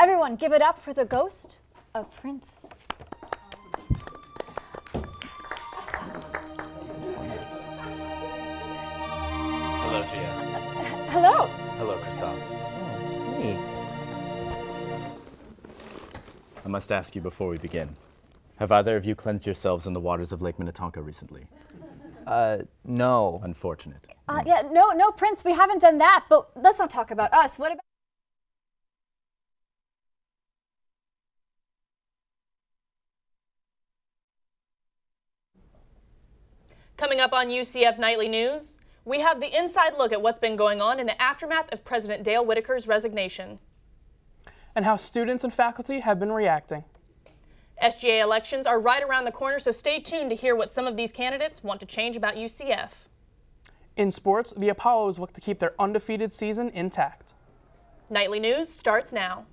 Everyone, give it up for the ghost of Prince. Hello, Gia. Hello. Hello, Christophe. Oh, hey. I must ask you before we begin. Have either of you cleansed yourselves in the waters of Lake Minnetonka recently? No. Unfortunate. Yeah, no, Prince, we haven't done that, but let's not talk about us. What about... Coming up on UCF Nightly News, we have the inside look at what's been going on in the aftermath of President Dale Whitaker's resignation. And how students and faculty have been reacting. SGA elections are right around the corner, so stay tuned to hear what some of these candidates want to change about UCF. In sports, the Apollos look to keep their undefeated season intact. Nightly News starts now.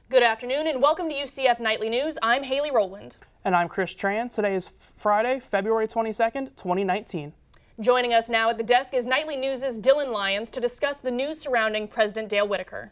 Good afternoon and welcome to UCF Nightly News. I'm Haley Rowland. And I'm Chris Tran. Today is Friday, February 22nd, 2019. Joining us now at the desk is Nightly News' Dylan Lyons to discuss the news surrounding President Dale Whitaker.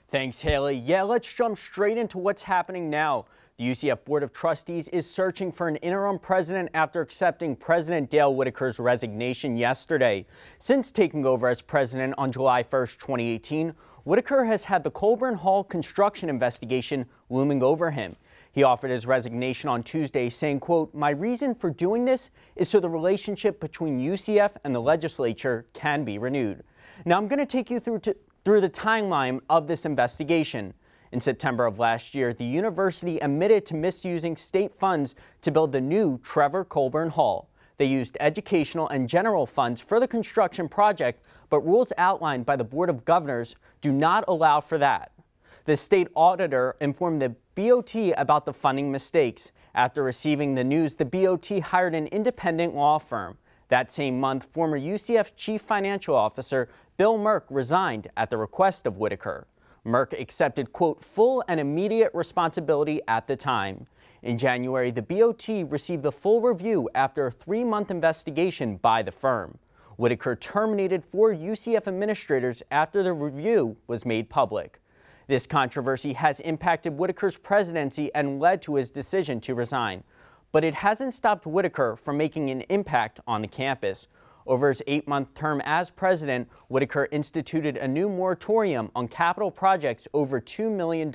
Thanks, Haley. Yeah, let's jump straight into what's happening now. The UCF Board of Trustees is searching for an interim president after accepting President Dale Whitaker's resignation yesterday. Since taking over as president on July 1st, 2018, Whitaker has had the Colburn Hall construction investigation looming over him. He offered his resignation on Tuesday, saying, quote, "My reason for doing this is so the relationship between UCF and the legislature can be renewed." Now, I'm going to take you through the timeline of this investigation. In September of last year, the university admitted to misusing state funds to build the new Trevor Colburn Hall. They used educational and general funds for the construction project, but rules outlined by the Board of Governors do not allow for that. The state auditor informed the BOT about the funding mistakes. After receiving the news, the BOT hired an independent law firm. That same month, former UCF Chief Financial Officer Bill Merck resigned at the request of Whitaker. Merck accepted, quote, "full and immediate responsibility" at the time. In January, the BOT received the full review after a 3-month investigation by the firm. Whitaker terminated 4 UCF administrators after the review was made public. This controversy has impacted Whitaker's presidency and led to his decision to resign. But it hasn't stopped Whitaker from making an impact on the campus. Over his 8-month term as president, Whitaker instituted a new moratorium on capital projects over $2 million.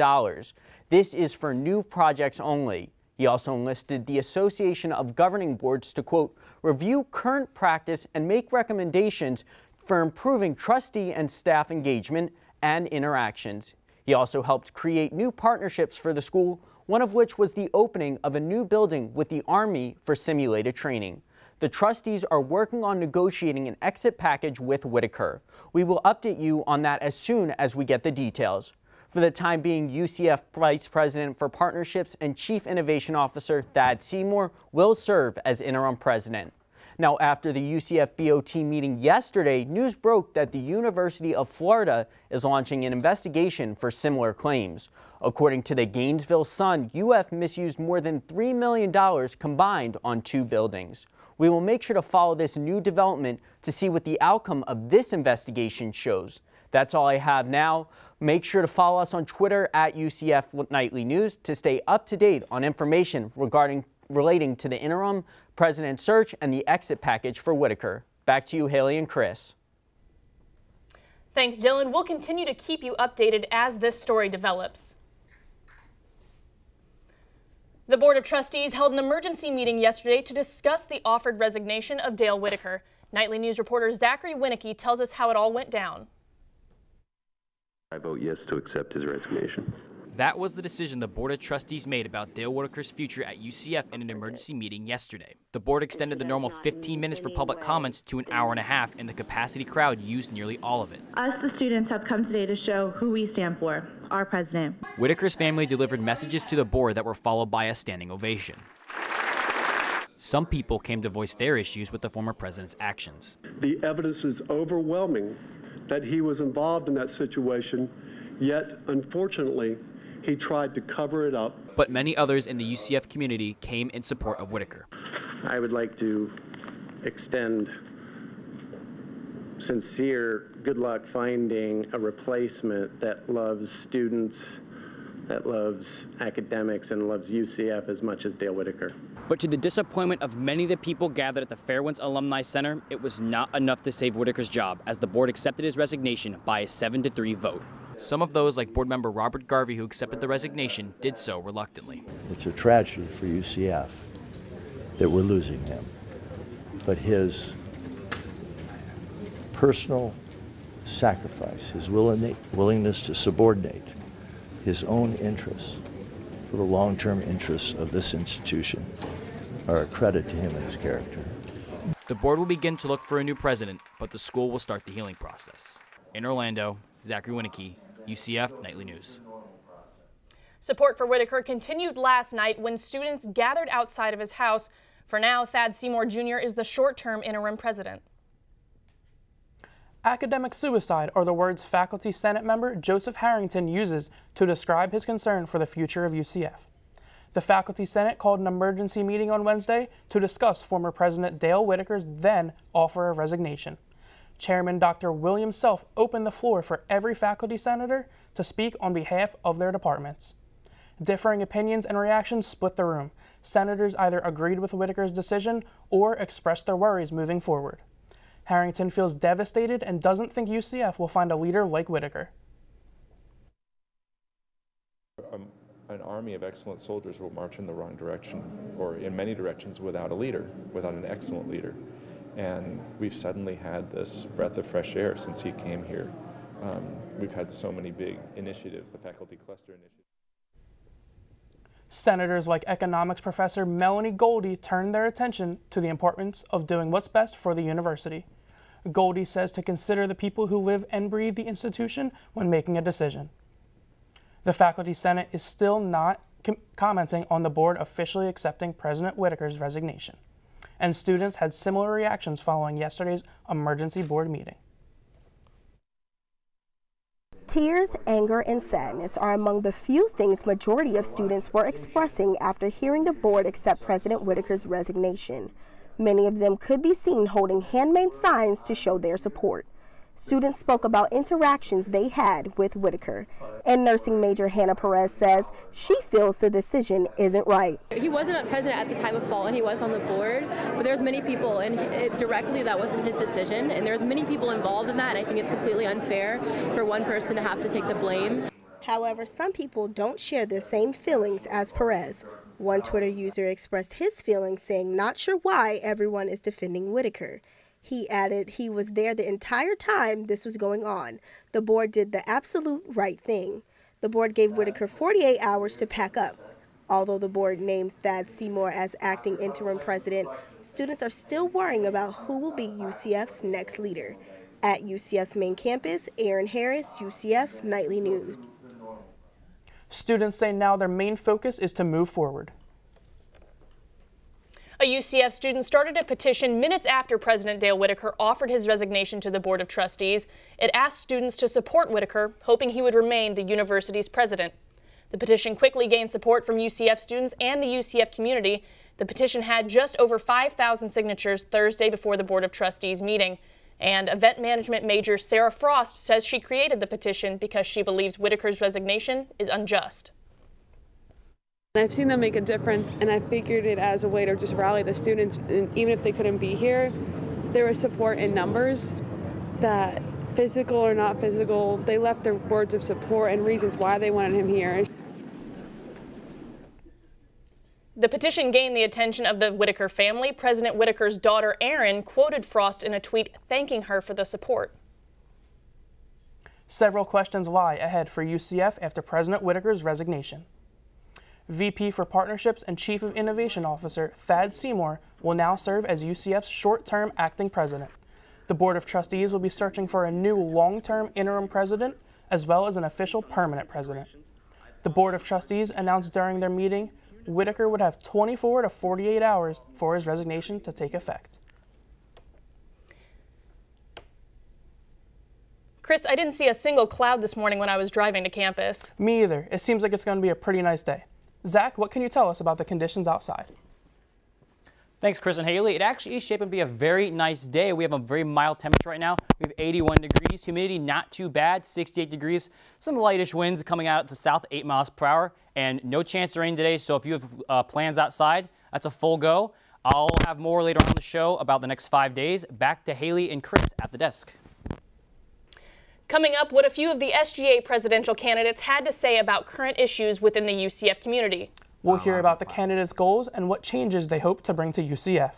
This is for new projects only. He also enlisted the Association of Governing Boards to, quote, "review current practice and make recommendations for improving trustee and staff engagement and interactions." He also helped create new partnerships for the school, one of which was the opening of a new building with the Army for simulated training. The trustees are working on negotiating an exit package with Whitaker. We will update you on that as soon as we get the details. For the time being, UCF Vice President for Partnerships and Chief Innovation Officer Thad Seymour will serve as interim president. Now, after the UCF BOT meeting yesterday, news broke that the University of Florida is launching an investigation for similar claims. According to the Gainesville Sun, UF misused more than $3 million combined on 2 buildings. We will make sure to follow this new development to see what the outcome of this investigation shows. That's all I have now. Make sure to follow us on Twitter at UCF Nightly News to stay up to date on information relating to the interim president search and the exit package for Whitaker. Back to you, Haley and Chris. Thanks, Dylan. We'll continue to keep you updated as this story develops. The Board of Trustees held an emergency meeting yesterday to discuss the offered resignation of Dale Whitaker. Nightly News reporter Zachary Winicky tells us how it all went down. I vote yes to accept his resignation. That was the decision the Board of Trustees made about Dale Whitaker's future at UCF in an emergency meeting yesterday. The board extended the normal 15 minutes for public comments to an hour and a half, and the capacity crowd used nearly all of it. Us, the students, have come today to show who we stand for, our president. Whitaker's family delivered messages to the board that were followed by a standing ovation. Some people came to voice their issues with the former president's actions. The evidence is overwhelming that he was involved in that situation, yet, unfortunately, he tried to cover it up. But many others in the UCF community came in support of Whitaker. I would like to extend sincere good luck finding a replacement that loves students, that loves academics, and loves UCF as much as Dale Whitaker. But to the disappointment of many of the people gathered at the Fairwinds Alumni Center, it was not enough to save Whitaker's job, as the board accepted his resignation by a 7-3 vote. Some of those, like board member Robert Garvey, who accepted the resignation, did so reluctantly. It's a tragedy for UCF that we're losing him, but his personal sacrifice, his willingness to subordinate his own interests for the long-term interests of this institution are a credit to him and his character. The board will begin to look for a new president, but the school will start the healing process. In Orlando, Zachary Winicky, UCF Nightly News. Support for Whitaker continued last night when students gathered outside of his house. For now, Thad Seymour Jr. is the short-term interim president. Academic suicide are the words Faculty Senate member Joseph Harrington uses to describe his concern for the future of UCF. The Faculty Senate called an emergency meeting on Wednesday to discuss former President Dale Whitaker's then offer of resignation. Chairman Dr. William Self opened the floor for every faculty senator to speak on behalf of their departments. Differing opinions and reactions split the room. Senators either agreed with Whitaker's decision or expressed their worries moving forward. Harrington feels devastated and doesn't think UCF will find a leader like Whitaker. An army of excellent soldiers will march in the wrong direction, or in many directions, without a leader, without an excellent leader. And we've suddenly had this breath of fresh air since he came here. We've had so many big initiatives, the faculty cluster initiative. Senators like economics professor Melanie Goldie turned their attention to the importance of doing what's best for the university. Goldie says to consider the people who live and breathe the institution when making a decision. The Faculty Senate is still not commenting on the board officially accepting President Whitaker's resignation, and students had similar reactions following yesterday's emergency board meeting. Tears, anger, and sadness are among the few things majority of students were expressing after hearing the board accept President Whitaker's resignation. Many of them could be seen holding handmade signs to show their support. Students spoke about interactions they had with Whitaker, and nursing major Hannah Perez says she feels the decision isn't right. He wasn't president at the time of fall, and he was on the board, but there's many people, and directly that wasn't his decision, and there's many people involved in that, and I think it's completely unfair for one person to have to take the blame. However, some people don't share the same feelings as Perez. One Twitter user expressed his feelings, saying not sure why everyone is defending Whitaker. He added he was there the entire time this was going on. The board did the absolute right thing. The board gave Whitaker 48 hours to pack up. Although the board named Thad Seymour as acting interim president, students are still worrying about who will be UCF's next leader. At UCF's main campus, Aaron Harris, UCF Nightly News. Students say now their main focus is to move forward. A UCF student started a petition minutes after President Dale Whitaker offered his resignation to the Board of Trustees. It asked students to support Whitaker, hoping he would remain the university's president. The petition quickly gained support from UCF students and the UCF community. The petition had just over 5,000 signatures Thursday before the Board of Trustees meeting. And event management major Sarah Frost says she created the petition because she believes Whitaker's resignation is unjust. I've seen them make a difference, and I figured it as a way to just rally the students, and even if they couldn't be here, there was support in numbers that, physical or not physical, they left their words of support and reasons why they wanted him here. The petition gained the attention of the Whitaker family. President Whitaker's daughter, Erin, quoted Frost in a tweet thanking her for the support. Several questions lie ahead for UCF after President Whitaker's resignation. VP for Partnerships and Chief of Innovation Officer Thad Seymour will now serve as UCF's short-term acting president. The Board of Trustees will be searching for a new long-term interim president as well as an official permanent president. The Board of Trustees announced during their meeting Whitaker would have 24 to 48 hours for his resignation to take effect. Chris, I didn't see a single cloud this morning when I was driving to campus. Me either. It seems like it's going to be a pretty nice day. Zach, what can you tell us about the conditions outside? Thanks, Chris and Haley. It actually is shaping to be a very nice day. We have a very mild temperature right now. We have 81 degrees. Humidity not too bad, 68 degrees. Some lightish winds coming out to south, 8 miles per hour, and no chance of rain today. So if you have plans outside, that's a full go. I'll have more later on the show about the next 5 days. Back to Haley and Chris at the desk. Coming up, what a few of the SGA presidential candidates had to say about current issues within the UCF community. We'll hear about the candidates' goals and what changes they hope to bring to UCF.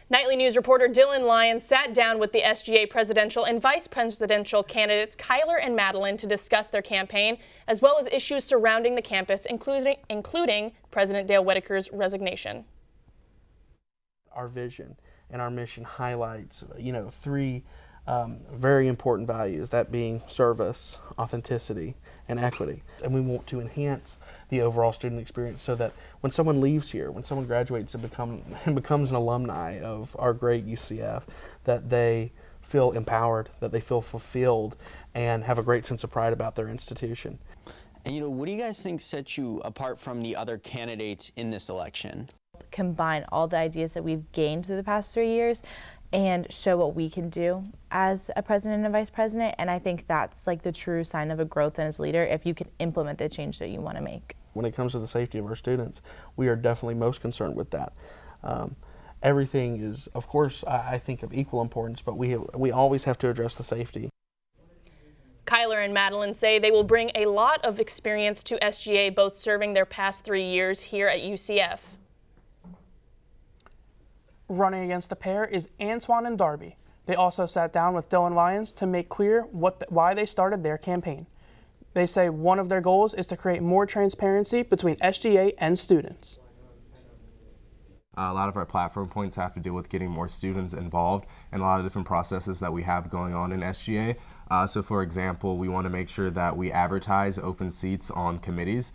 Nightly News reporter Dylan Lyons sat down with the SGA presidential and vice presidential candidates Kyler and Madeline to discuss their campaign, as well as issues surrounding the campus, including President Dale Whitaker's resignation. Our vision and our mission highlights, three very important values, that being service, authenticity, and equity. And we want to enhance the overall student experience so that when someone leaves here, when someone graduates and becomes an alumni of our great UCF, that they feel empowered, that they feel fulfilled, and have a great sense of pride about their institution. And what do you guys think sets you apart from the other candidates in this election? Combine all the ideas that we've gained through the past 3 years and show what we can do as a president and a vice president. And I think that's like the true sign of a growth and as a leader, if you can implement the change that you want to make. When it comes to the safety of our students, we are definitely most concerned with that. Everything is, of course, I think of equal importance, but we always have to address the safety. Kyler and Madeline say they will bring a lot of experience to SGA, both serving their past 3 years here at UCF. Running against the pair is Antoine and Darby. They also sat down with Dylan Lyons to make clear why they started their campaign. They say one of their goals is to create more transparency between SGA and students. A lot of our platform points have to deal with getting more students involved in a lot of different processes that we have going on in SGA. So for example, we want to make sure that we advertise open seats on committees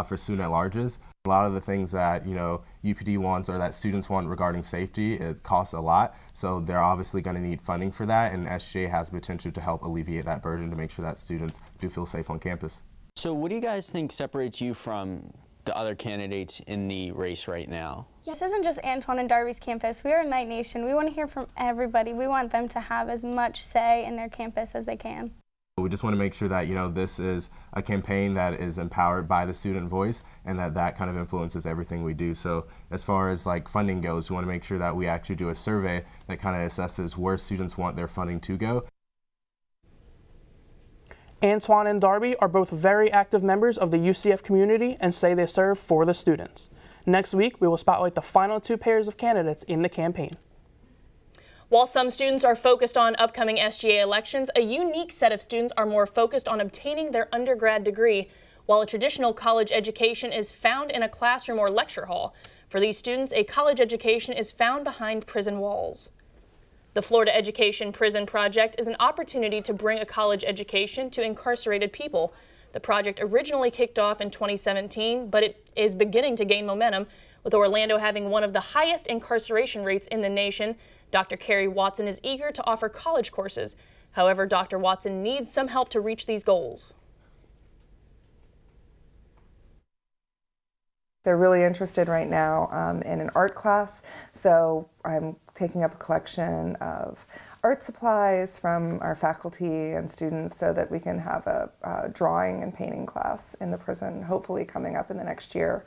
for student at-larges. A lot of the things that, you know, UPD wants or that students want regarding safety, it costs a lot. So they're obviously going to need funding for that, and SGA has potential to help alleviate that burden to make sure that students do feel safe on campus. So what do you guys think separates you from the other candidates in the race right now? This isn't just Antoine and Darby's campus. We are a Knight Nation. We want to hear from everybody. We want them to have as much say in their campus as they can. We just want to make sure that, you know, this is a campaign that is empowered by the student voice and that kind of influences everything we do. So as far as like funding goes, we want to make sure that we actually do a survey that kind of assesses where students want their funding to go. Antoine and Darby are both very active members of the UCF community and say they serve for the students. Next week, we will spotlight the final 2 pairs of candidates in the campaign. While some students are focused on upcoming SGA elections, a unique set of students are more focused on obtaining their undergrad degree, while a traditional college education is found in a classroom or lecture hall. For these students, a college education is found behind prison walls. The Florida Education Prison Project is an opportunity to bring a college education to incarcerated people. The project originally kicked off in 2017, but it is beginning to gain momentum, with Orlando having one of the highest incarceration rates in the nation. Dr. Carrie Watson is eager to offer college courses. However, Dr. Watson needs some help to reach these goals. They're really interested right now in an art class, so I'm taking up a collection of art supplies from our faculty and students so that we can have a drawing and painting class in the prison, hopefully coming up in the next year.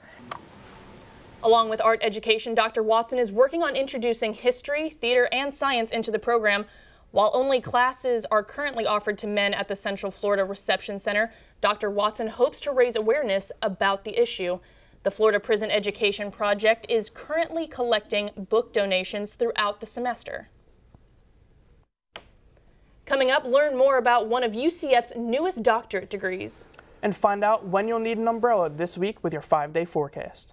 Along with art education, Dr. Watson is working on introducing history, theater, and science into the program. While only classes are currently offered to men at the Central Florida Reception Center, Dr. Watson hopes to raise awareness about the issue. The Florida Prison Education Project is currently collecting book donations throughout the semester. Coming up, learn more about one of UCF's newest doctorate degrees. And find out when you'll need an umbrella this week with your 5-day forecast.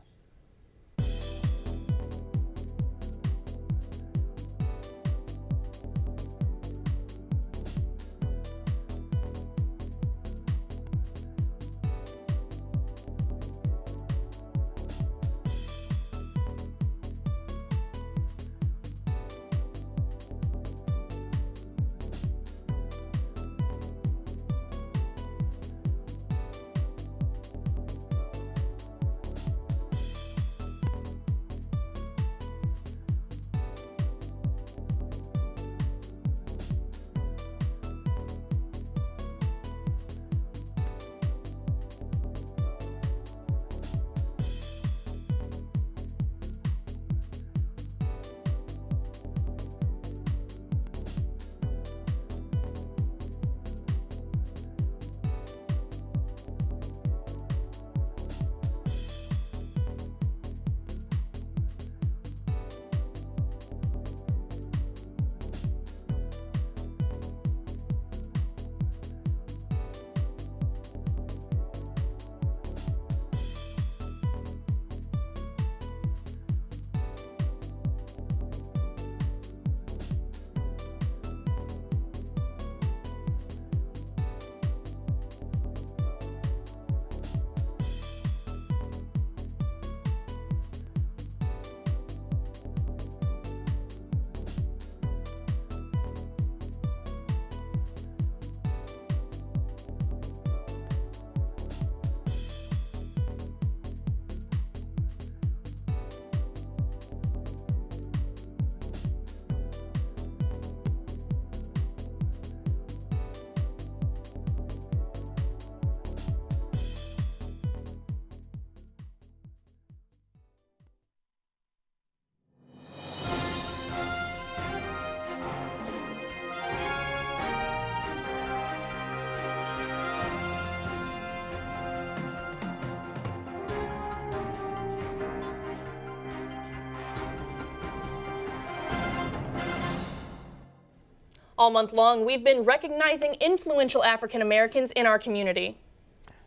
All month long, we've been recognizing influential African Americans in our community.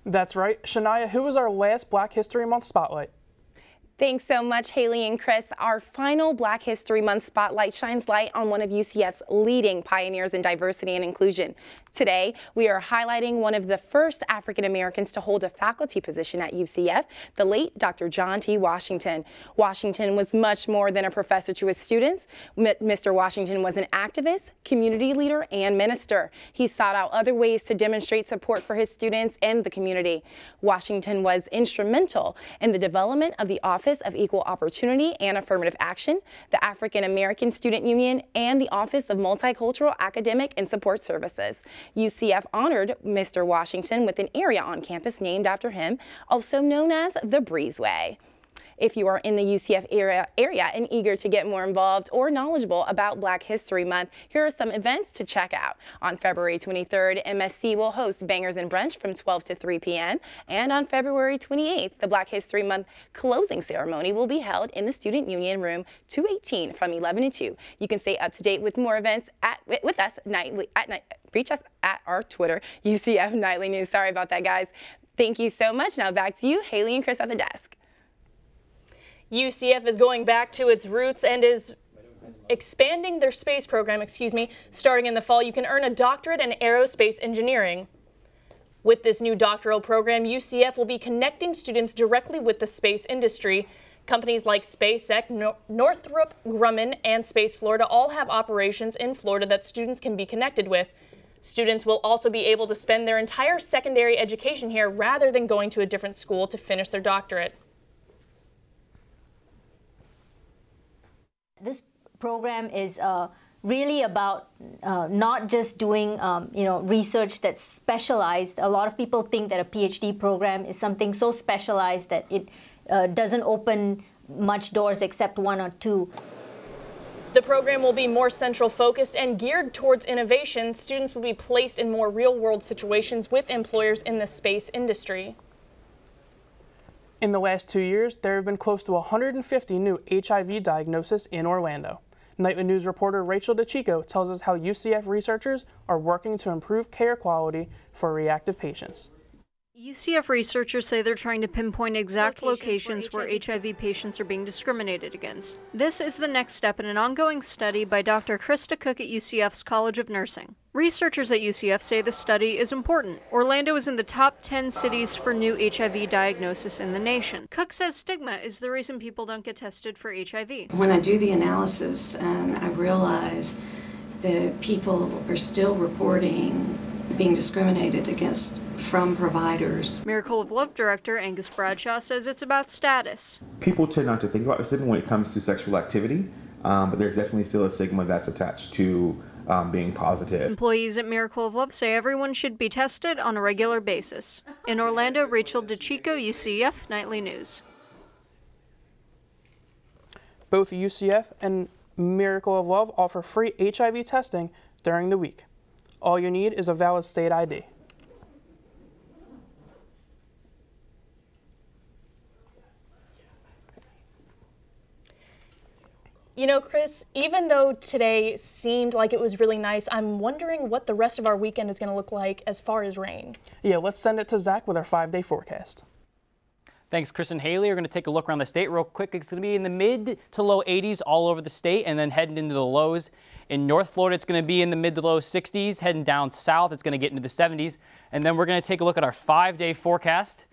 That's right. Shania, who was our last Black History Month spotlight? Thanks so much, Haley and Chris. Our final Black History Month spotlight shines light on one of UCF's leading pioneers in diversity and inclusion. Today, we are highlighting one of the first African Americans to hold a faculty position at UCF, the late Dr. John T. Washington. Washington was much more than a professor to his students. Mr. Washington was an activist, community leader, and minister. He sought out other ways to demonstrate support for his students and the community. Washington was instrumental in the development of the Office of Equal Opportunity and Affirmative Action, the African American Student Union, and the Office of Multicultural Academic and Support Services. UCF honored Mr. Washington with an area on campus named after him, also known as the Breezeway. If you are in the UCF area and eager to get more involved or knowledgeable about Black History Month, here are some events to check out. On February 23rd, MSC will host Bangers and Brunch from 12 to 3 p.m. And on February 28th, the Black History Month closing ceremony will be held in the Student Union Room 218 from 11 to 2. You can stay up to date with more events with us nightly at night. Reach us at our Twitter, UCF Nightly News. Sorry about that, guys. Thank you so much. Now back to you, Haley and Chris at the desk. UCF is going back to its roots and is expanding their space program, starting in the fall. You can earn a doctorate in aerospace engineering. With this new doctoral program, UCF will be connecting students directly with the space industry. Companies like SpaceX, Northrop Grumman, and Space Florida all have operations in Florida that students can be connected with. Students will also be able to spend their entire secondary education here rather than going to a different school to finish their doctorate. This program is really about not just doing research that's specialized. A lot of people think that a PhD program is something so specialized that it doesn't open much doors except one or two. The program will be more central focused and geared towards innovation. Students will be placed in more real-world situations with employers in the space industry. In the last 2 years, there have been close to 150 new HIV diagnoses in Orlando. Nightly News reporter Rachel DeChico tells us how UCF researchers are working to improve care quality for reactive patients. UCF researchers say they're trying to pinpoint exact locations where HIV patients are being discriminated against. This is the next step in an ongoing study by Dr. Krista Cook at UCF's College of Nursing. Researchers at UCF say the study is important. Orlando is in the top 10 cities for new HIV diagnosis in the nation. Cook says stigma is the reason people don't get tested for HIV. When I do the analysis and I realize that people are still reporting being discriminated against from providers. Miracle of Love director Angus Bradshaw says it's about status. People tend not to think about the stigma when it comes to sexual activity, but there's definitely still a stigma that's attached to being positive. Employees at Miracle of Love say everyone should be tested on a regular basis. In Orlando, Rachel DeChico, UCF Nightly News. Both UCF and Miracle of Love offer free HIV testing during the week. All you need is a valid state ID. You know, Chris, even though today seemed like it was really nice, I'm wondering what the rest of our weekend is going to look like as far as rain. Yeah, let's send it to Zach with our 5-day forecast. Thanks, Chris and Haley. We're going to take a look around the state real quick. It's going to be in the mid to low 80s all over the state and then heading into the lows. In North Florida, it's going to be in the mid to low 60s. Heading down south, it's going to get into the 70s. And then we're going to take a look at our 5-day forecast.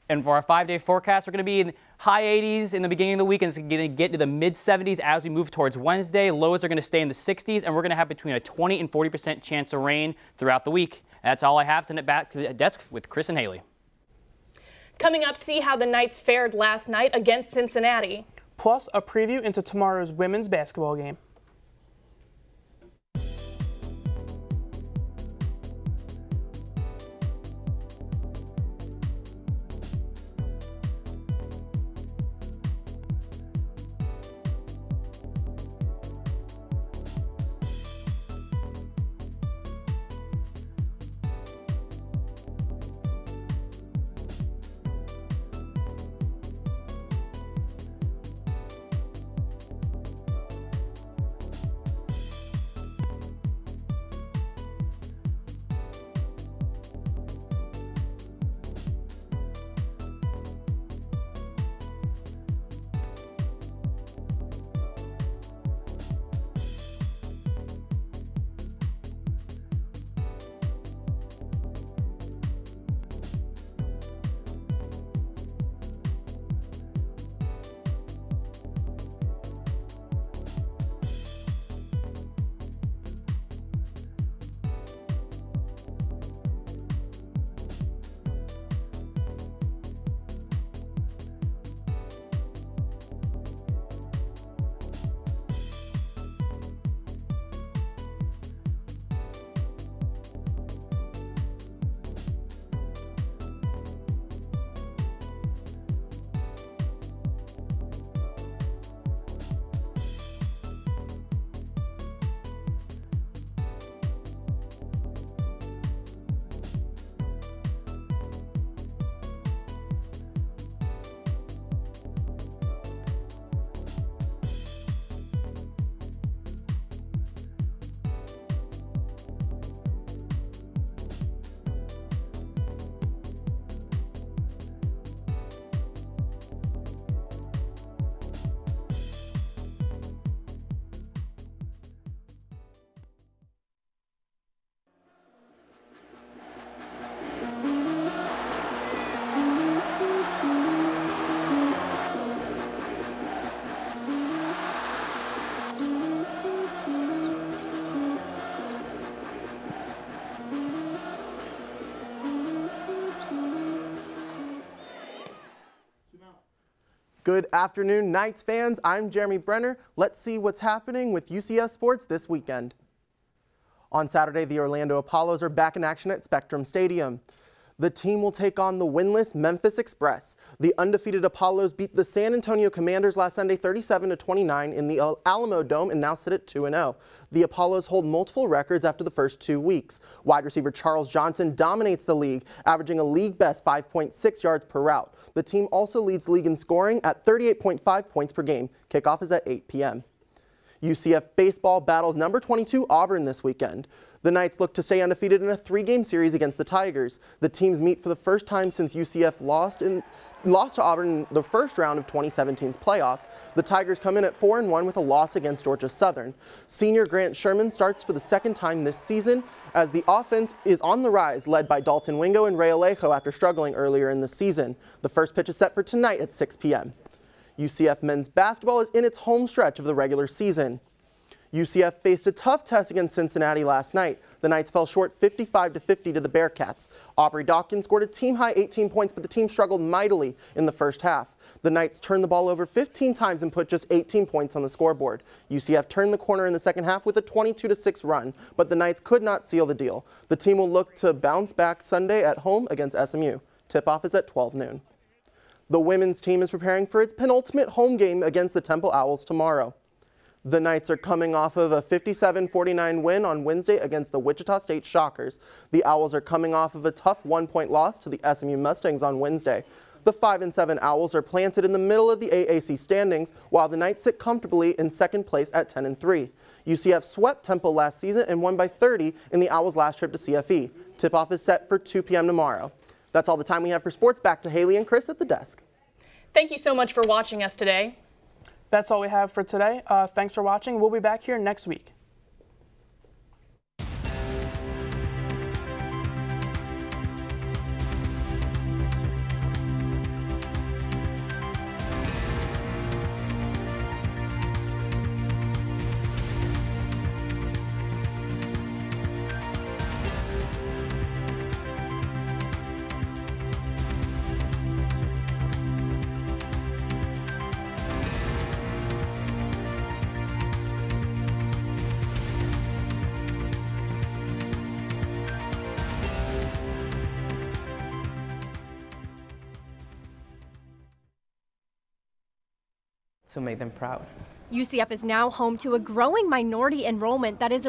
And for our 5-day forecast, we're going to be in high 80s in the beginning of the week, and it's going to get to the mid 70s as we move towards Wednesday. Lows are going to stay in the 60s, and we're going to have between a 20 and 40% chance of rain throughout the week. That's all I have. Send it back to the desk with Chris and Haley. Coming up, see how the Knights fared last night against Cincinnati. Plus, a preview into tomorrow's women's basketball game. Good afternoon, Knights fans. I'm Jeremy Brenner. Let's see what's happening with UCF sports this weekend. On Saturday, the Orlando Apollos are back in action at Spectrum Stadium. The team will take on the winless Memphis Express. The undefeated Apollos beat the San Antonio Commanders last Sunday 37-29 in the Alamo Dome and now sit at 2-0. The Apollos hold multiple records after the first 2 weeks. Wide receiver Charles Johnson dominates the league, averaging a league-best 5.6 yards per route. The team also leads the league in scoring at 38.5 points per game. Kickoff is at 8 p.m. UCF baseball battles number 22 Auburn this weekend. The Knights look to stay undefeated in a 3-game series against the Tigers. The teams meet for the first time since UCF lost to Auburn in the first round of 2017's playoffs. The Tigers come in at 4-1 with a loss against Georgia Southern. Senior Grant Sherman starts for the second time this season as the offense is on the rise, led by Dalton Wingo and Ray Alejo after struggling earlier in the season. The first pitch is set for tonight at 6 p.m. UCF men's basketball is in its home stretch of the regular season. UCF faced a tough test against Cincinnati last night. The Knights fell short 55-50 to the Bearcats. Aubrey Dawkins scored a team-high 18 points, but the team struggled mightily in the first half. The Knights turned the ball over 15 times and put just 18 points on the scoreboard. UCF turned the corner in the second half with a 22-6 run, but the Knights could not seal the deal. The team will look to bounce back Sunday at home against SMU. Tip-off is at 12 noon. The women's team is preparing for its penultimate home game against the Temple Owls tomorrow. The Knights are coming off of a 57-49 win on Wednesday against the Wichita State Shockers. The Owls are coming off of a tough 1-point loss to the SMU Mustangs on Wednesday. The 5-7 Owls are planted in the middle of the AAC standings, while the Knights sit comfortably in second place at 10-3. UCF swept Temple last season and won by 30 in the Owls' last trip to CFE. Tip-off is set for 2 p.m. tomorrow. That's all the time we have for sports. Back to Haley and Chris at the desk. Thank you so much for watching us today. That's all we have for today. Thanks for watching. We'll be back here next week. So make them proud. UCF is now home to a growing minority enrollment that is